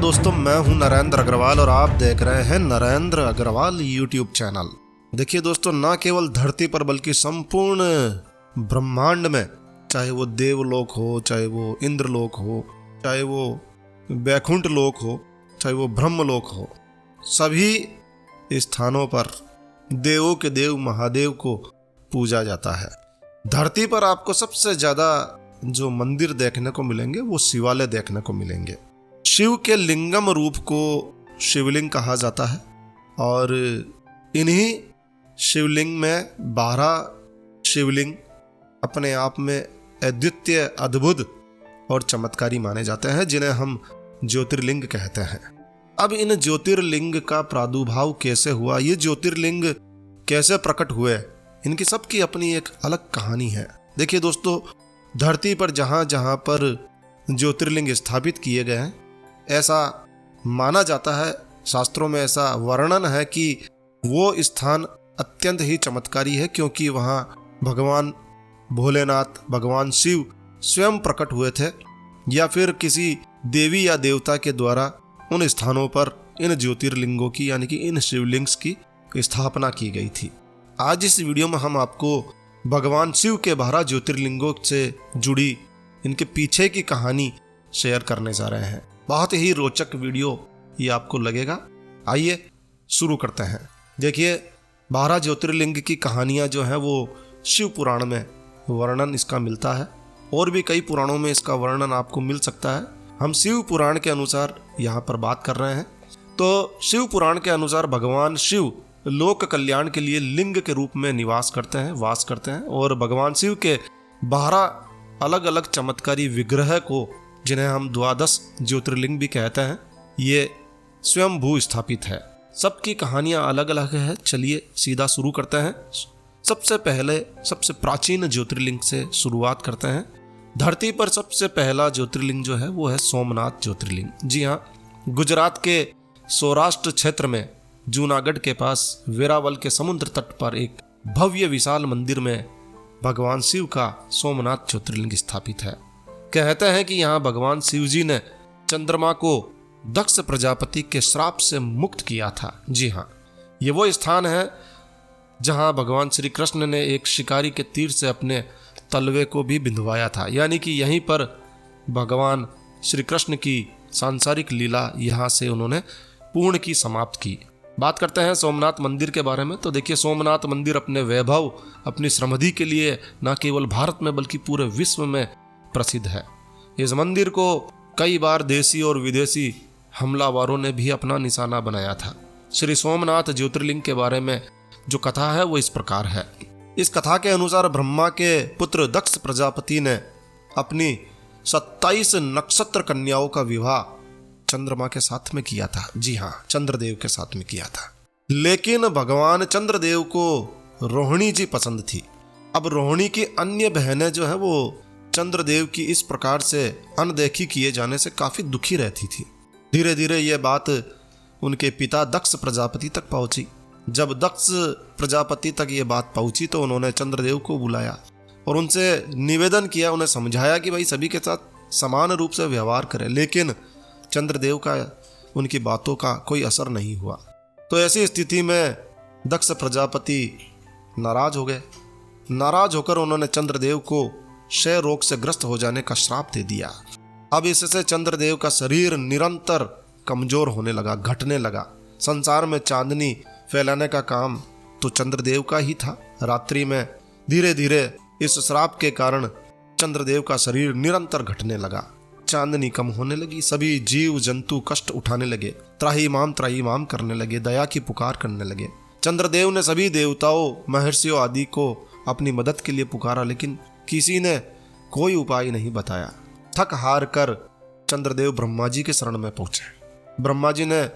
दोस्तों, मैं हूं नरेंद्र अग्रवाल और आप देख रहे हैं नरेंद्र अग्रवाल यूट्यूब चैनल। देखिए दोस्तों, न केवल धरती पर बल्कि संपूर्ण ब्रह्मांड में, चाहे वो देवलोक हो, चाहे वो इंद्रलोक हो, चाहे वो वैकुंठ लोक हो, चाहे वो ब्रह्मलोक हो, सभी स्थानों पर देवों के देव महादेव को पूजा जाता है। धरती पर आपको सबसे ज्यादा जो मंदिर देखने को मिलेंगे वो शिवालय देखने को मिलेंगे। शिव के लिंगम रूप को शिवलिंग कहा जाता है और इन्हीं शिवलिंग में 12 शिवलिंग अपने आप में अद्वितीय, अद्भुत और चमत्कारी माने जाते हैं, जिन्हें हम ज्योतिर्लिंग कहते हैं। अब इन ज्योतिर्लिंग का प्रादुर्भाव कैसे हुआ, ये ज्योतिर्लिंग कैसे प्रकट हुए, इनकी सबकी अपनी एक अलग कहानी है। देखिए दोस्तों, धरती पर जहाँ जहाँ पर ज्योतिर्लिंग स्थापित किए गए हैं, ऐसा माना जाता है, शास्त्रों में ऐसा वर्णन है कि वो स्थान अत्यंत ही चमत्कारी है, क्योंकि वहाँ भगवान भोलेनाथ, भगवान शिव स्वयं प्रकट हुए थे, या फिर किसी देवी या देवता के द्वारा उन स्थानों पर इन ज्योतिर्लिंगों की, यानी कि इन शिवलिंग्स की स्थापना की गई थी। आज इस वीडियो में हम आपको भगवान शिव के 12 ज्योतिर्लिंगों से जुड़ी इनके पीछे की कहानी शेयर करने जा रहे हैं। बहुत ही रोचक वीडियो ये आपको लगेगा। आइए शुरू करते हैं। देखिए, 12 ज्योतिर्लिंग की कहानियां जो हैं वो शिव पुराण में वर्णन इसका मिलता है, और भी कई पुराणों में इसका वर्णन आपको मिल सकता है। हम शिव पुराण के अनुसार यहाँ पर बात कर रहे हैं। तो शिव पुराण के अनुसार भगवान शिव लोक कल्याण के लिए लिंग के रूप में निवास करते हैं, वास करते हैं, और भगवान शिव के 12 अलग अलग चमत्कारी विग्रह को, जिन्हें हम 12 ज्योतिर्लिंग भी कहते हैं, ये स्वयं भू स्थापित है। सबकी कहानियां अलग अलग है। चलिए सीधा शुरू करते हैं। सबसे पहले सबसे प्राचीन ज्योतिर्लिंग से शुरुआत करते हैं। धरती पर सबसे पहला ज्योतिर्लिंग जो है वो है सोमनाथ ज्योतिर्लिंग। जी हाँ, गुजरात के सौराष्ट्र क्षेत्र में जूनागढ़ के पास वेरावल के समुद्र तट पर एक भव्य विशाल मंदिर में भगवान शिव का सोमनाथ ज्योतिर्लिंग स्थापित है। कहते हैं कि यहाँ भगवान शिव जी ने चंद्रमा को दक्ष प्रजापति के श्राप से मुक्त किया था। जी हाँ, ये वो स्थान है जहाँ भगवान श्री कृष्ण ने एक शिकारी के तीर से अपने तलवे को भी बिंधवाया था, यानी कि यहीं पर भगवान श्री कृष्ण की सांसारिक लीला यहाँ से उन्होंने पूर्ण की, समाप्त की। बात करते हैं सोमनाथ मंदिर के बारे में। तो देखिए, सोमनाथ मंदिर अपने वैभव, अपनी समृद्धि के लिए न केवल भारत में बल्कि पूरे विश्व में प्रसिद्ध है। इस मंदिर को कई बार देशी और विदेशी हमलावरों ने भी अपना निशाना बनाया था। श्री सोमनाथ ज्योतिर्लिंग के बारे में जो कथा है वो इस प्रकार है। इस कथा के अनुसार ब्रह्मा के पुत्र दक्ष प्रजापति ने अपनी 27 नक्षत्र कन्याओं का विवाह चंद्रमा के साथ में किया था। जी हाँ, चंद्रदेव के साथ में किया था। लेकिन भगवान चंद्रदेव को रोहिणी जी पसंद थी। अब रोहिणी की अन्य बहनें जो है वो चंद्रदेव की इस प्रकार से अनदेखी किए जाने से काफी दुखी रहती थी। धीरे धीरे ये बात उनके पिता दक्ष प्रजापति तक पहुंची। जब दक्ष प्रजापति तक ये बात पहुंची तो उन्होंने चंद्रदेव को बुलाया और उनसे निवेदन किया, उन्हें समझाया कि भाई सभी के साथ समान रूप से व्यवहार करें। लेकिन चंद्रदेव का उनकी बातों का कोई असर नहीं हुआ। तो ऐसी स्थिति में दक्ष प्रजापति नाराज हो गए। नाराज होकर उन्होंने चंद्रदेव को क्षय रोग से ग्रस्त हो जाने का श्राप दे दिया। अब इससे चंद्रदेव का शरीर निरंतर कमजोर होने लगा, घटने लगा। संसार में चांदनी फैलाने का काम तो चंद्रदेव का ही था। रात्रि में धीरे धीरे इस श्राप के कारण चंद्रदेव का शरीर निरंतर घटने लगा, चांदनी कम होने लगी। सभी जीव जंतु कष्ट उठाने लगे, त्राहिमाम करने लगे, दया की पुकार करने लगे। चंद्रदेव ने सभी देवताओं, महर्षियों आदि को अपनी मदद के लिए पुकारा, लेकिन किसी ने कोई उपाय नहीं बताया। थक हार कर चंद्रदेव ब्रह्मा जी के शरण में पहुंचे। ब्रह्मा जी ने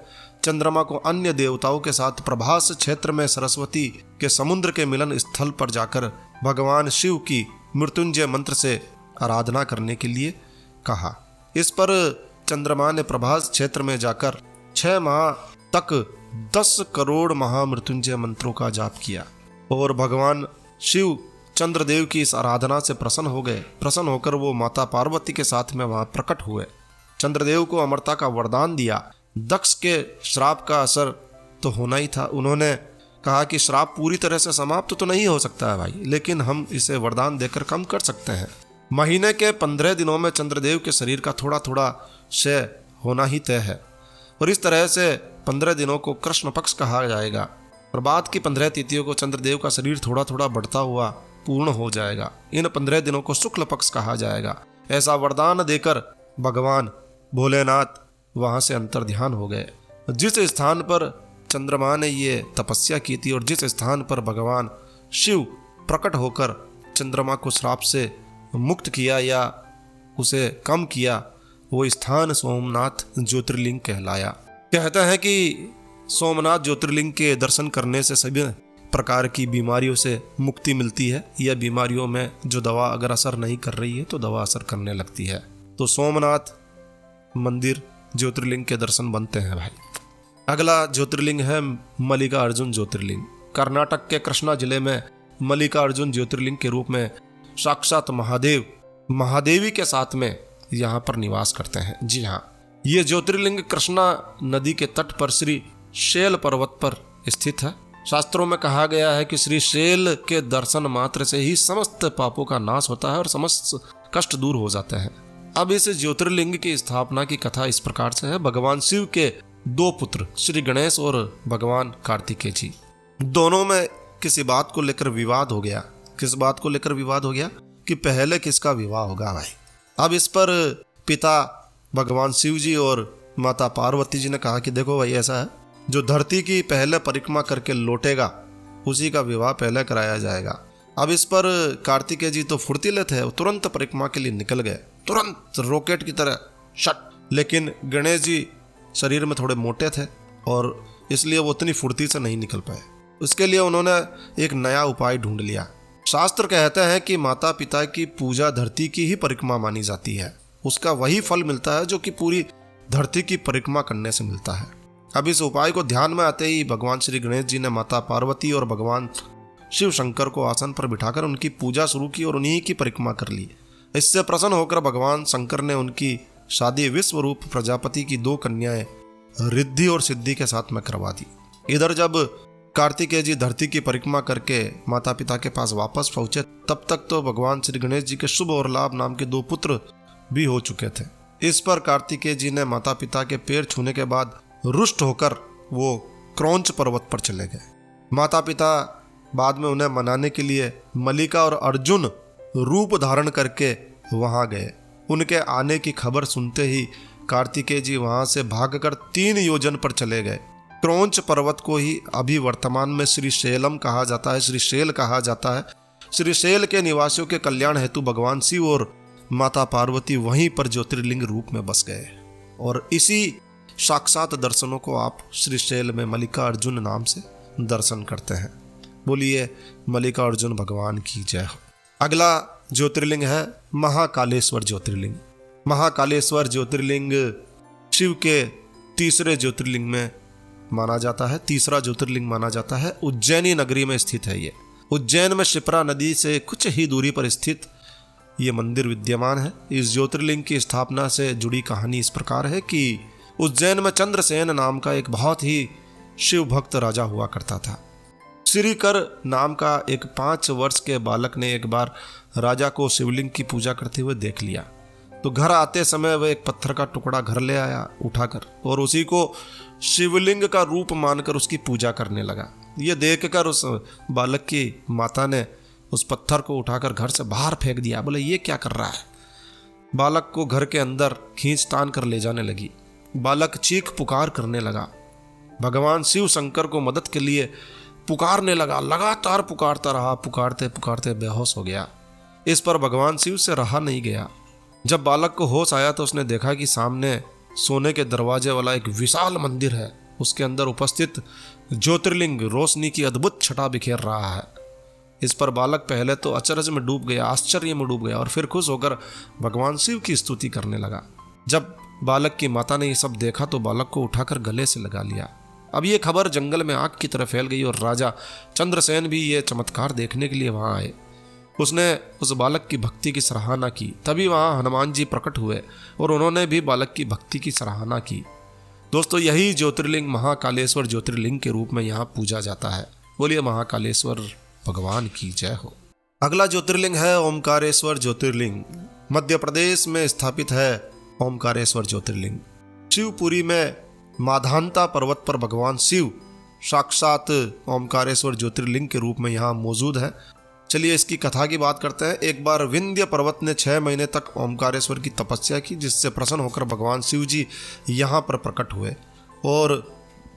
चंद्रमा को अन्य देवताओं के साथ प्रभास क्षेत्र में सरस्वती के समुद्र के मिलन स्थल पर जाकर भगवान शिव की मृत्युंजय मंत्र से आराधना करने के लिए कहा। इस पर चंद्रमा ने प्रभास क्षेत्र में जाकर 6 माह तक 10 करोड़ महामृत्युंजय मंत्रों का जाप किया और भगवान शिव चंद्रदेव की इस आराधना से प्रसन्न हो गए। प्रसन्न होकर वो माता पार्वती के साथ में वहां प्रकट हुए। चंद्रदेव को अमरता का वरदान दिया। दक्ष के श्राप का असर तो होना ही था। उन्होंने कहा कि श्राप पूरी तरह से समाप्त तो नहीं हो सकता है भाई, लेकिन हम इसे वरदान देकर कम कर सकते हैं। महीने के 15 दिनों में चंद्रदेव के शरीर का थोड़ा थोड़ा क्षय होना ही तय है, और इस तरह से 15 दिनों को कृष्ण पक्ष कहा जाएगा, और बाद की 15 तिथियों को चंद्रदेव का शरीर थोड़ा थोड़ा बढ़ता हुआ पूर्ण हो जाएगा। इन 15 दिनों को शुक्ल पक्ष कहा जाएगा। ऐसा वरदान देकर भगवान भोलेनाथ वहां से अंतर्ध्यान हो गए। जिस स्थान पर चंद्रमा ने ये तपस्या की थी और जिस स्थान पर भगवान शिव प्रकट होकर चंद्रमा को श्राप से मुक्त किया या उसे कम किया, वो स्थान सोमनाथ ज्योतिर्लिंग कहलाया। कहते हैं कि सोमनाथ ज्योतिर्लिंग के दर्शन करने से सभी प्रकार की बीमारियों से मुक्ति मिलती है, या बीमारियों में जो दवा अगर असर नहीं कर रही है तो दवा असर करने लगती है। तो सोमनाथ मंदिर ज्योतिर्लिंग के दर्शन बनते हैं भाई। अगला ज्योतिर्लिंग है मल्लिकार्जुन ज्योतिर्लिंग। कर्नाटक के कृष्णा जिले में मल्लिकार्जुन ज्योतिर्लिंग के रूप में साक्षात महादेव महादेवी के साथ में यहाँ पर निवास करते हैं। जी हाँ, ये ज्योतिर्लिंग कृष्णा नदी के तट पर श्री शैल पर्वत पर स्थित है। शास्त्रों में कहा गया है कि श्री शैल के दर्शन मात्र से ही समस्त पापों का नाश होता है और समस्त कष्ट दूर हो जाते हैं। अब इस ज्योतिर्लिंग की स्थापना की कथा इस प्रकार से है। भगवान शिव के 2 पुत्र श्री गणेश और भगवान कार्तिकेय जी, दोनों में किसी बात को लेकर विवाद हो गया। किस बात को लेकर विवाद हो गया कि पहले किसका विवाह होगा भाई। अब इस पर पिता भगवान शिव जी और माता पार्वती जी ने कहा कि देखो भाई, ऐसा है, जो धरती की पहले परिक्रमा करके लौटेगा उसी का विवाह पहले कराया जाएगा। अब इस पर कार्तिकेय जी तो फुर्तीले थे, तुरंत परिक्रमा के लिए निकल गए, तुरंत रॉकेट की तरह शट। लेकिन गणेश जी शरीर में थोड़े मोटे थे और इसलिए वो उतनी फुर्ती से नहीं निकल पाए। उसके लिए उन्होंने एक नया उपाय ढूंढ लिया। शास्त्र कहते हैं कि माता पिता की पूजा धरती की ही परिक्रमा मानी जाती है, उसका वही फल मिलता है जो कि पूरी धरती की परिक्रमा करने से मिलता है। अब इस उपाय को ध्यान में आते ही भगवान श्री गणेश जी ने माता पार्वती और भगवान शिव शंकर को आसन पर बिठाकर उनकी पूजा शुरू की और उन्हीं की परिक्रमा कर ली। इससे प्रसन्न होकर भगवान शंकर ने उनकी शादी विश्व रूप प्रजापति की 2 कन्याएं रिद्धि और सिद्धि के साथ में करवा दी। इधर जब कार्तिकेय जी धरती की परिक्रमा करके माता पिता के पास वापस पहुंचे, तब तक तो भगवान श्री गणेश जी के शुभ और लाभ नाम के 2 पुत्र भी हो चुके थे। इस पर कार्तिकेय जी ने माता पिता के पैर छूने के बाद रुष्ट होकर वो क्रौंच पर्वत पर चले गए। माता पिता बाद में उन्हें मनाने के लिए मल्लिका और अर्जुन रूप धारण करके वहां गए। उनके आने की खबर सुनते ही कार्तिकेय जी वहां से भागकर 3 योजन पर चले गए। क्रौंच पर्वत को ही अभी वर्तमान में श्री शैलम कहा जाता है, श्री शैल कहा जाता है। श्री शैल के निवासियों के कल्याण हेतु भगवान शिव और माता पार्वती वहीं पर ज्योतिर्लिंग रूप में बस गए, और इसी साक्षात दर्शनों को आप श्री शैल में मल्लिकार्जुन नाम से दर्शन करते हैं। बोलिए मल्लिकार्जुन भगवान की जय हो। अगला ज्योतिर्लिंग है महाकालेश्वर ज्योतिर्लिंग। महाकालेश्वर ज्योतिर्लिंग शिव के तीसरे ज्योतिर्लिंग में माना जाता है, तीसरा ज्योतिर्लिंग माना जाता है। उज्जैनी नगरी में स्थित है ये। उज्जैन में शिप्रा नदी से कुछ ही दूरी पर स्थित ये मंदिर विद्यमान है। इस ज्योतिर्लिंग की स्थापना से जुड़ी कहानी इस प्रकार है कि उज्जैन में चंद्रसेन नाम का एक बहुत ही शिव भक्त राजा हुआ करता था। श्रीकर नाम का एक 5 वर्ष के बालक ने एक बार राजा को शिवलिंग की पूजा करते हुए देख लिया, तो घर आते समय वह एक पत्थर का टुकड़ा घर ले आया उठाकर, और उसी को शिवलिंग का रूप मानकर उसकी पूजा करने लगा। ये देखकर उस बालक की माता ने उस पत्थर को उठाकर घर से बाहर फेंक दिया। बोले ये क्या कर रहा है। बालक को घर के अंदर खींच तान कर ले जाने लगी। बालक चीख पुकार करने लगा, भगवान शिव शंकर को मदद के लिए पुकारने लगा। लगातार पुकारता रहा, पुकारते पुकारते बेहोश हो गया। इस पर भगवान शिव से रहा नहीं गया। जब बालक को होश आया तो उसने देखा कि सामने सोने के दरवाजे वाला एक विशाल मंदिर है। उसके अंदर उपस्थित ज्योतिर्लिंग रोशनी की अद्भुत छटा बिखेर रहा है। इस पर बालक पहले तो अचरज में डूब गया, आश्चर्य में डूब गया, और फिर खुश होकर भगवान शिव की स्तुति करने लगा। जब बालक की माता ने ये सब देखा तो बालक को उठाकर गले से लगा लिया। अब ये खबर जंगल में आग की तरह फैल गई और राजा चंद्रसेन भी ये चमत्कार देखने के लिए वहां आए। उसने उस बालक की भक्ति की सराहना की। तभी वहाँ हनुमान जी प्रकट हुए और उन्होंने भी बालक की भक्ति की सराहना की। दोस्तों, यही ज्योतिर्लिंग महाकालेश्वर ज्योतिर्लिंग के रूप में यहाँ पूजा जाता है। बोलिए महाकालेश्वर भगवान की जय हो। अगला ज्योतिर्लिंग है ओमकारेश्वर ज्योतिर्लिंग। मध्य प्रदेश में स्थापित है ओमकारेश्वर ज्योतिर्लिंग। शिवपुरी में माधानता पर्वत पर भगवान शिव साक्षात ओमकारेश्वर ज्योतिर्लिंग के रूप में यहाँ मौजूद है। चलिए इसकी कथा की बात करते हैं। एक बार विंध्य पर्वत ने 6 महीने तक ओमकारेश्वर की तपस्या की, जिससे प्रसन्न होकर भगवान शिव जी यहाँ पर प्रकट हुए और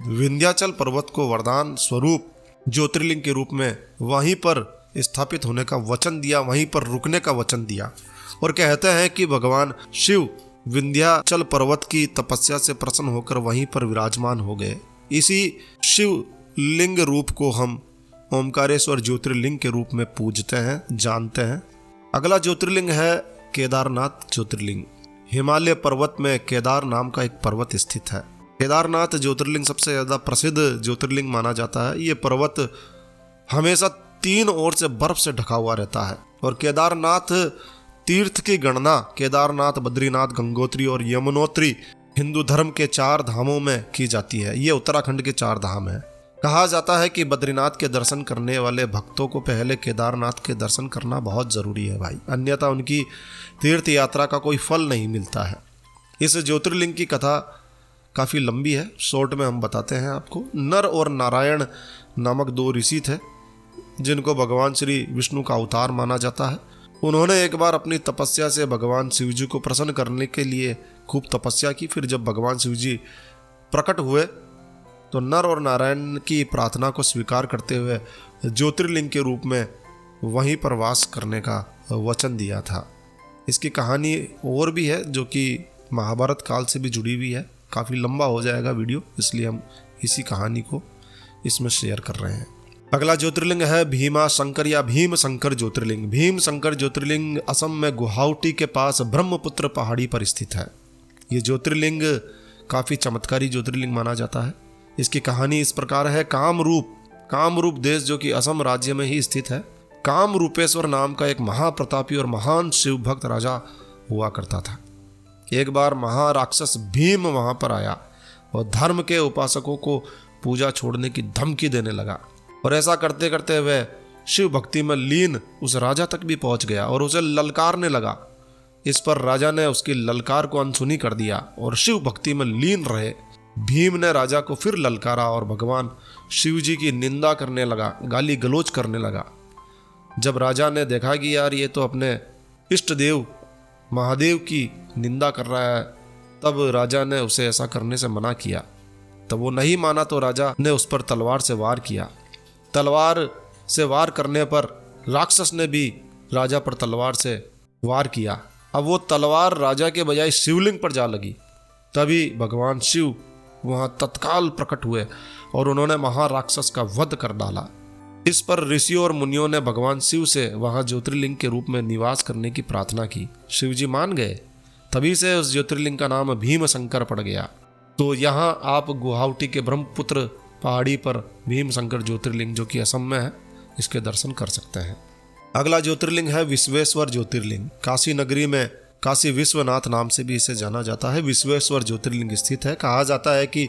विंध्याचल पर्वत को वरदान स्वरूप ज्योतिर्लिंग के रूप में वहीं पर स्थापित होने का वचन दिया, वहीं पर रुकने का वचन दिया। और कहते हैं कि भगवान शिव विंध्याचल पर्वत की तपस्या से प्रसन्न होकर वहीं पर विराजमान हो गए। इसी शिवलिंग रूप को हम ओमकारेश्वर ज्योतिर्लिंग के रूप में पूजते हैं, जानते हैं। अगला ज्योतिर्लिंग है केदारनाथ ज्योतिर्लिंग। हिमालय पर्वत में केदार नाम का एक पर्वत स्थित है। केदारनाथ ज्योतिर्लिंग सबसे ज़्यादा प्रसिद्ध ज्योतिर्लिंग माना जाता है। ये पर्वत हमेशा 3 ओर से बर्फ से ढका हुआ रहता है। और केदारनाथ तीर्थ की गणना केदारनाथ, बद्रीनाथ, गंगोत्री और यमुनोत्री हिंदू धर्म के 4 धामों में की जाती है। ये उत्तराखंड के 4 धाम हैं। कहा जाता है कि बद्रीनाथ के दर्शन करने वाले भक्तों को पहले केदारनाथ के दर्शन करना बहुत ज़रूरी है भाई, अन्यथा उनकी तीर्थ यात्रा का कोई फल नहीं मिलता है। इस ज्योतिर्लिंग की कथा काफ़ी लंबी है, शॉर्ट में हम बताते हैं आपको। नर और नारायण नामक 2 ऋषि थे जिनको भगवान श्री विष्णु का अवतार माना जाता है। उन्होंने एक बार अपनी तपस्या से भगवान शिव जी को प्रसन्न करने के लिए खूब तपस्या की। फिर जब भगवान शिव जी प्रकट हुए तो नर और नारायण की प्रार्थना को स्वीकार करते हुए ज्योतिर्लिंग के रूप में वहीं पर वास करने का वचन दिया था। इसकी कहानी और भी है जो कि महाभारत काल से भी जुड़ी हुई है। काफ़ी लंबा हो जाएगा वीडियो, इसलिए हम इसी कहानी को इसमें शेयर कर रहे हैं। अगला ज्योतिर्लिंग है भीमा शंकर या भीम शंकर ज्योतिर्लिंग। भीम शंकर ज्योतिर्लिंग असम में गुवाहाटी के पास ब्रह्मपुत्र पहाड़ी पर स्थित है। ये ज्योतिर्लिंग काफ़ी चमत्कारी ज्योतिर्लिंग माना जाता है। इसकी कहानी इस प्रकार है। कामरूप देश जो कि असम राज्य में ही स्थित है, कामरूपेश्वर नाम का एक महाप्रतापी और महान शिव भक्त राजा हुआ करता था। एक बार महाराक्षस भीम वहां पर आया और धर्म के उपासकों को पूजा छोड़ने की धमकी देने लगा। और ऐसा करते करते वह शिव भक्ति में लीन उस राजा तक भी पहुंच गया और उसे ललकारने लगा। इस पर राजा ने उसकी ललकार को अनसुनी कर दिया और शिव भक्ति में लीन रहे भीम ने राजा को फिर ललकारा और भगवान शिव जी की निंदा करने लगा, गाली गलौज करने लगा। जब राजा ने देखा कि यार ये तो अपने इष्ट देव महादेव की निंदा कर रहा है, तब राजा ने उसे ऐसा करने से मना किया। तब वो नहीं माना तो राजा ने उस पर तलवार से वार किया। तलवार से वार करने पर राक्षस ने भी राजा पर तलवार से वार किया। अब वो तलवार राजा के बजाय शिवलिंग पर जा लगी। तभी भगवान शिव वहाँ तत्काल प्रकट हुए और उन्होंने महाराक्षस का वध कर डाला। इस पर ऋषियों और मुनियों ने भगवान शिव से वहाँ ज्योतिर्लिंग के रूप में निवास करने की प्रार्थना की। शिव जी मान गए। तभी से उस ज्योतिर्लिंग का नाम भीम शंकर पड़ गया। तो यहाँ आप गुवाहाटी के ब्रह्मपुत्र पहाड़ी पर भीम शंकर ज्योतिर्लिंग जो कि असम में है, इसके दर्शन कर सकते हैं। अगला ज्योतिर्लिंग है विश्वेश्वर ज्योतिर्लिंग। काशी नगरी में काशी विश्वनाथ नाम से भी इसे जाना जाता है। विश्वेश्वर ज्योतिर्लिंग स्थित है। कहा जाता है कि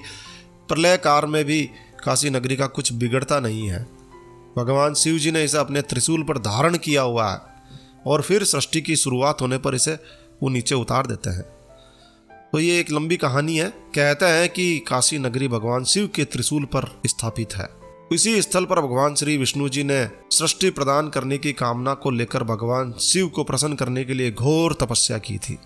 प्रलय काल में भी काशी नगरी का कुछ बिगड़ता नहीं है। भगवान शिव जी ने इसे अपने त्रिशूल पर धारण किया हुआ है और फिर सृष्टि की शुरुआत होने पर इसे वो नीचे उतार देते हैं। तो ये एक लंबी कहानी है। कहते हैं कि काशी नगरी भगवान शिव के त्रिशूल पर स्थापित है। इसी स्थल पर भगवान श्री विष्णु जी ने सृष्टि प्रदान करने की कामना को लेकर भगवान शिव को प्रसन्न करने के लिए घोर तपस्या की थी।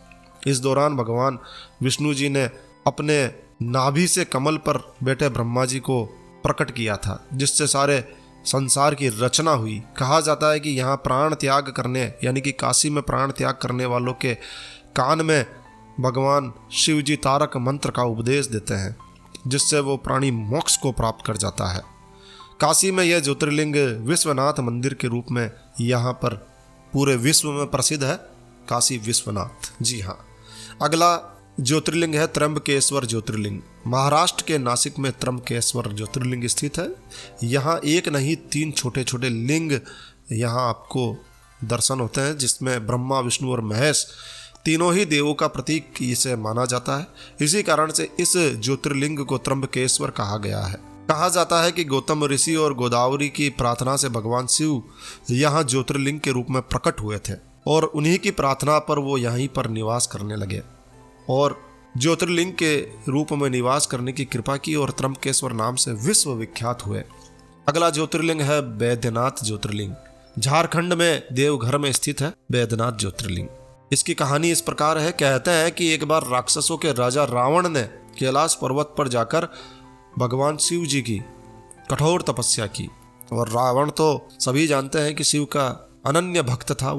इस दौरान भगवान विष्णु जी ने अपने नाभि से कमल पर बैठे ब्रह्मा जी को प्रकट किया था, जिससे सारे संसार की रचना हुई। कहा जाता है कि यहाँ प्राण त्याग करने यानी कि काशी में प्राण त्याग करने वालों के कान में भगवान शिव जी तारक मंत्र का उपदेश देते हैं, जिससे वो प्राणी मोक्ष को प्राप्त कर जाता है। काशी में यह ज्योतिर्लिंग विश्वनाथ मंदिर के रूप में यहाँ पर पूरे विश्व में प्रसिद्ध है। काशी विश्वनाथ, जी हाँ। अगला ज्योतिर्लिंग है त्र्यंबकेश्वर ज्योतिर्लिंग। महाराष्ट्र के नासिक में त्र्यंबकेश्वर ज्योतिर्लिंग स्थित है। यहाँ एक नहीं 3 छोटे छोटे लिंग यहाँ आपको दर्शन होते हैं, जिसमें ब्रह्मा, विष्णु और महेश तीनों ही देवों का प्रतीक इसे माना जाता है। इसी कारण से इस ज्योतिर्लिंग को त्र्यंबकेश्वर कहा गया है। कहा जाता है कि गौतम ऋषि और गोदावरी की प्रार्थना से भगवान शिव यहाँ ज्योतिर्लिंग के रूप में प्रकट हुए थे और उन्हीं की प्रार्थना पर वो यहीं पर निवास करने लगे और ज्योतिर्लिंग के रूप में निवास करने की कृपा की और त्र्यंबकेश्वर नाम से विश्व विख्यात हुए। अगला ज्योतिर्लिंग है बैद्यनाथ ज्योतिर्लिंग। झारखंड में देवघर में स्थित है बैद्यनाथ ज्योतिर्लिंग। इसकी कहानी इस प्रकार है। कहते हैं कि एक बार राक्षसों के राजा रावण ने कैलाश पर्वत पर जाकर भगवान शिव जी की कठोर तपस्या की और रावण तो सभी जानते हैं कि शिव का अनन्य भक्त था।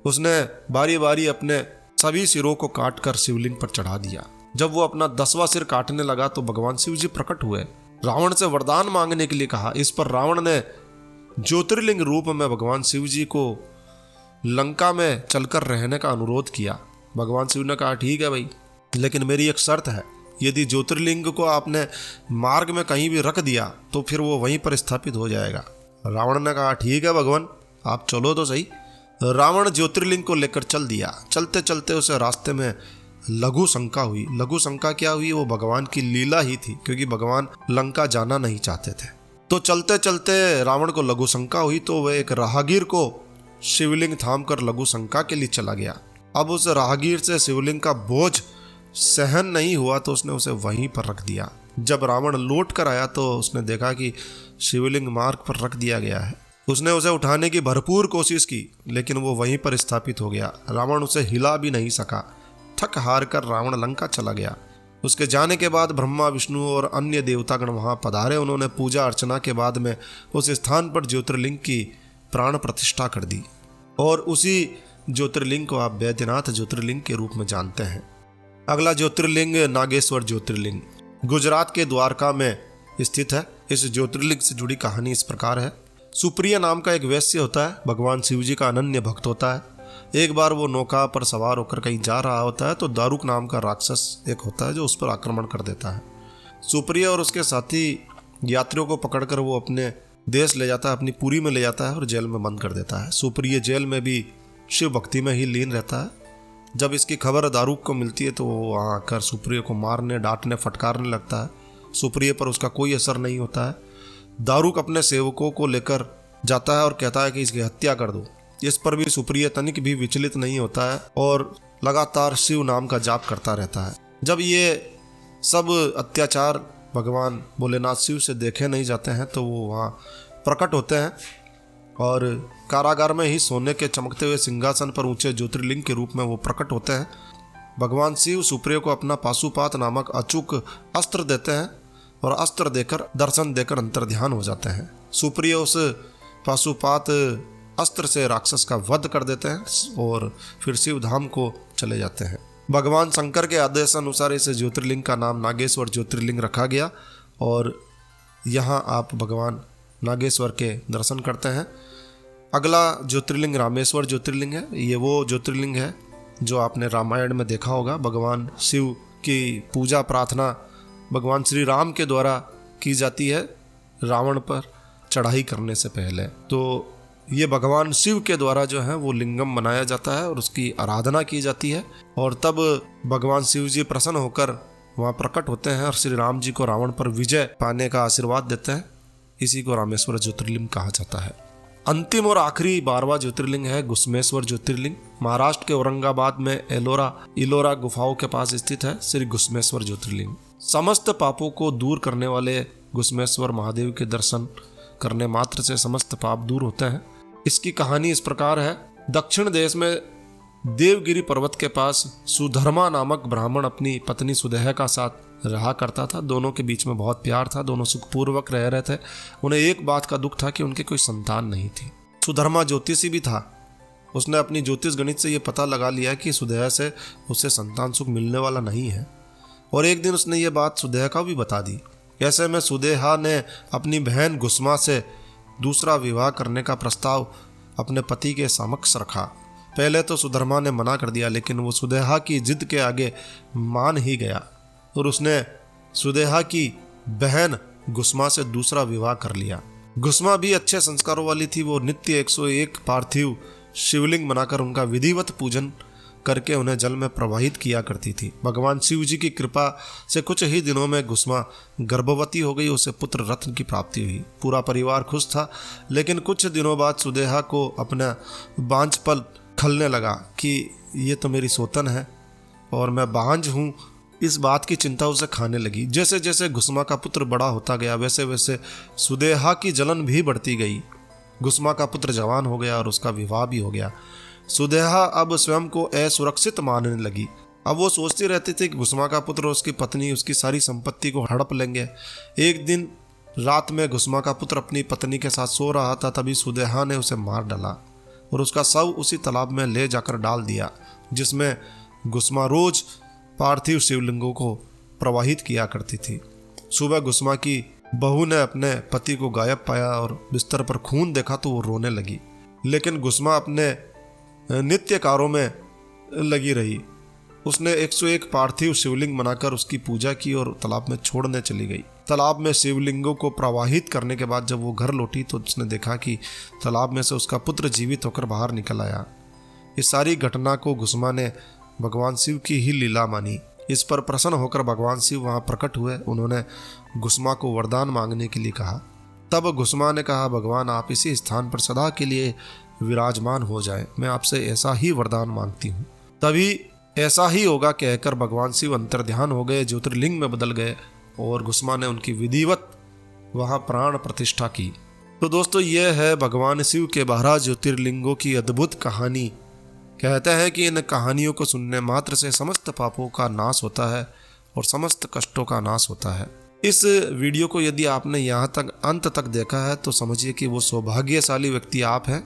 उसने बारी बारी अपने सभी सिरों को काटकर शिवलिंग पर चढ़ा दिया। जब वो अपना 10वां सिर काटने लगा तो भगवान शिव जी प्रकट हुए, रावण से वरदान मांगने के लिए कहा। इस पर रावण ने ज्योतिर्लिंग रूप में भगवान शिव जी को लंका में चलकर रहने का अनुरोध किया। भगवान शिव ने कहा ठीक है भाई, लेकिन मेरी एक शर्त है, यदि ज्योतिर्लिंग को आपने मार्ग में कहीं भी रख दिया तो फिर वो वहीं पर स्थापित हो जाएगा। रावण ने कहा ठीक है भगवान, आप चलो तो सही। रावण ज्योतिर्लिंग को लेकर चल दिया। चलते चलते उसे रास्ते में लघु शंका हुई। लघु शंका क्या हुई? वो भगवान की लीला ही थी, क्योंकि भगवान लंका जाना नहीं चाहते थे। तो चलते चलते रावण को लघु शंका हुई तो वह एक राहगीर को शिवलिंग थाम कर लघु शंका के लिए चला गया। अब उस राहगीर से शिवलिंग का बोझ सहन नहीं हुआ तो उसने उसे वहीं पर रख दिया। जब रावण लौट कर आया तो उसने देखा कि शिवलिंग मार्ग पर रख दिया गया है। उसने उसे उठाने की भरपूर कोशिश की, लेकिन वो वहीं पर स्थापित हो गया। रावण उसे हिला भी नहीं सका। थक हार कर रावण लंका चला गया। उसके जाने के बाद ब्रह्मा, विष्णु और अन्य देवतागण वहां पधारे। उन्होंने पूजा अर्चना के बाद में उस स्थान पर ज्योतिर्लिंग की प्राण प्रतिष्ठा कर दी और उसी ज्योतिर्लिंग को आप बैद्यनाथ ज्योतिर्लिंग के रूप में जानते हैं। अगला ज्योतिर्लिंग नागेश्वर ज्योतिर्लिंग गुजरात के द्वारका में स्थित है। इस ज्योतिर्लिंग से जुड़ी कहानी इस प्रकार है। सुप्रिय नाम का एक वैश्य होता है, भगवान शिव जी का अनन्य भक्त होता है। एक बार वो नौका पर सवार होकर कहीं जा रहा होता है तो दारुक नाम का राक्षस एक होता है जो उस पर आक्रमण कर देता है। सुप्रिय और उसके साथी यात्रियों को पकड़कर वो अपने देश ले जाता है, अपनी पुरी में ले जाता है और जेल में बंद कर देता है। सुप्रिय जेल में भी शिव भक्ति में ही लीन रहता है। जब इसकी खबर दारूक को मिलती है तो वो वहाँ आकर सुप्रिय को मारने, डांटने, फटकारने लगता है। सुप्रिय पर उसका कोई असर नहीं होता है। दारूक अपने सेवकों को लेकर जाता है और कहता है कि इसकी हत्या कर दो। इस पर भी सुप्रिय तनिक भी विचलित नहीं होता है और लगातार शिव नाम का जाप करता रहता है। जब ये सब अत्याचार भगवान भोलेनाथ शिव से देखे नहीं जाते हैं तो वो वहाँ प्रकट होते हैं और कारागार में ही सोने के चमकते हुए सिंहासन पर ऊंचे ज्योतिर्लिंग के रूप में वो प्रकट होते हैं। भगवान शिव सुप्रिय को अपना पाशुपात नामक अचूक अस्त्र देते हैं और अस्त्र देकर, दर्शन देकर अंतर्ध्यान हो जाते हैं। सुप्रिय उस पाशुपात अस्त्र से राक्षस का वध कर देते हैं और फिर शिव धाम को चले जाते हैं। भगवान शंकर के आदेश अनुसार इस ज्योतिर्लिंग का नाम नागेश्वर ज्योतिर्लिंग रखा गया और यहाँ आप भगवान नागेश्वर के दर्शन करते हैं। अगला ज्योतिर्लिंग रामेश्वर ज्योतिर्लिंग है। ये वो ज्योतिर्लिंग है जो आपने रामायण में देखा होगा। भगवान शिव की पूजा प्रार्थना भगवान श्री राम के द्वारा की जाती है रावण पर चढ़ाई करने से पहले। तो ये भगवान शिव के द्वारा जो है वो लिंगम बनाया जाता है और उसकी आराधना की जाती है और तब भगवान शिव जी प्रसन्न होकर वहाँ प्रकट होते हैं और श्री राम जी को रावण पर विजय पाने का आशीर्वाद देते हैं। इसी को रामेश्वर ज्योतिर्लिंग कहा जाता है। अंतिम और आखिरी 12वां ज्योतिर्लिंग है घुस्मेश्वर ज्योतिर्लिंग। महाराष्ट्र के औरंगाबाद में इलोरा गुफाओं के पास स्थित है श्री घुस्मेश्वर ज्योतिर्लिंग। समस्त पापों को दूर करने वाले घुस्मेश्वर महादेव के दर्शन करने मात्र से समस्त पाप दूर होते हैं। इसकी कहानी इस प्रकार है। दक्षिण देश में देवगिरी पर्वत के पास सुधर्मा नामक ब्राह्मण अपनी पत्नी सुदेहा का साथ रहा करता था। दोनों के बीच में बहुत प्यार था, दोनों सुखपूर्वक रह रहे थे। उन्हें एक बात का दुख था कि उनके कोई संतान नहीं थी। सुधर्मा ज्योतिषी भी था। उसने अपनी ज्योतिष गणित से ये पता लगा लिया कि सुदेहा से उससे संतान सुख मिलने वाला नहीं है और एक दिन उसने ये बात सुदेहा को भी बता दी। ऐसे में सुदेहा ने अपनी बहन घुस्मा से दूसरा विवाह करने का प्रस्ताव अपने पति के समक्ष रखा। पहले तो सुधर्मा ने मना कर दिया, लेकिन वो सुदेहा की जिद के आगे मान ही गया और उसने सुदेहा की बहन घुस्मा से दूसरा विवाह कर लिया। घुस्मा भी अच्छे संस्कारों वाली थी। वो नित्य 101 पार्थिव शिवलिंग बनाकर उनका विधिवत पूजन करके उन्हें जल में प्रवाहित किया करती थी। भगवान शिव जी की कृपा से कुछ ही दिनों में गुस्मा गर्भवती हो गई। उसे पुत्र रत्न की प्राप्ति हुई। पूरा परिवार खुश था, लेकिन कुछ दिनों बाद सुदेहा को अपना बांझपन खलने लगा कि ये तो मेरी सोतन है और मैं बांझ हूँ। इस बात की चिंता उसे खाने लगी। जैसे जैसे गुस्मा का पुत्र बड़ा होता गया, वैसे वैसे सुदेहा की जलन भी बढ़ती गई। गुस्मा का पुत्र जवान हो गया और उसका विवाह भी हो गया। सुदेहा अब स्वयं को असुरक्षित मानने लगी। अब वो सोचती रहती थी कि गुस्मा का पुत्र और उसकी पत्नी उसकी सारी संपत्ति को हड़प लेंगे। एक दिन रात में गुस्मा का पुत्र अपनी पत्नी के साथ सो रहा था, तभी सुदेहा ने उसे मार डाला और उसका शव उसी तालाब में ले जाकर डाल दिया जिसमें गुस्मा रोज पार्थिव शिवलिंगों को प्रवाहित किया करती थी। सुबह गुस्मा की बहू ने अपने पति को गायब पाया और बिस्तर पर खून देखा तो वो रोने लगी, लेकिन गुस्मा अपने नित्य कार्यों में लगी रही। उसने 101 पार्थिव शिवलिंग बनाकर उसकी पूजा की और तालाब में छोड़ने चली गई। तालाब में शिवलिंगों को प्रवाहित करने के बाद जब वो घर लौटी तो उसने देखा कि तालाब में से उसका पुत्र जीवित होकर बाहर निकल आया। इस सारी घटना को गुस्मा ने भगवान शिव की ही लीला मानी। इस पर प्रसन्न होकर भगवान शिव वहां प्रकट हुए। उन्होंने गुस्मा को वरदान मांगने के लिए कहा। तब गुस्मा ने कहा, भगवान आप इसी स्थान पर सदा के लिए विराजमान हो जाए, मैं आपसे ऐसा ही वरदान मांगती हूँ। तभी ऐसा ही होगा कहकर भगवान शिव अंतर्ध्यान हो गए, ज्योतिर्लिंग में बदल गए और गुस्मा ने उनकी विधिवत वहां प्राण प्रतिष्ठा की। तो दोस्तों यह है भगवान शिव के 12 ज्योतिर्लिंगों की अद्भुत कहानी। कहते हैं कि इन कहानियों को सुनने मात्र से समस्त पापों का नाश होता है और समस्त कष्टों का नाश होता है। इस वीडियो को यदि आपने यहाँ तक अंत तक देखा है तो समझिए कि वो सौभाग्यशाली व्यक्ति आप हैं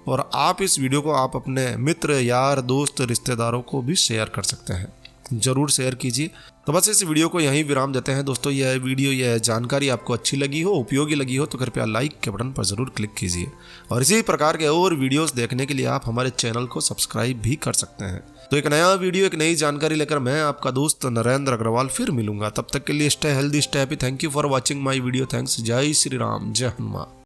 और आप इस वीडियो को आप अपने मित्र, यार, दोस्त, रिश्तेदारों को भी शेयर कर सकते हैं। जरूर शेयर कीजिए। तो बस इस वीडियो को यहीं विराम देते हैं दोस्तों। यह वीडियो, यह जानकारी आपको अच्छी लगी हो, उपयोगी लगी हो तो कृपया लाइक के बटन पर जरूर क्लिक कीजिए और इसी प्रकार के और वीडियोस देखने के लिए आप हमारे चैनल को सब्सक्राइब भी कर सकते हैं। तो एक नया वीडियो, एक नई जानकारी लेकर मैं आपका दोस्त नरेंद्र अग्रवाल फिर मिलूंगा। तब तक के लिए stay healthy, stay happy. Thank you for watching my video. Thanks. जय श्री राम, जय हनुमान।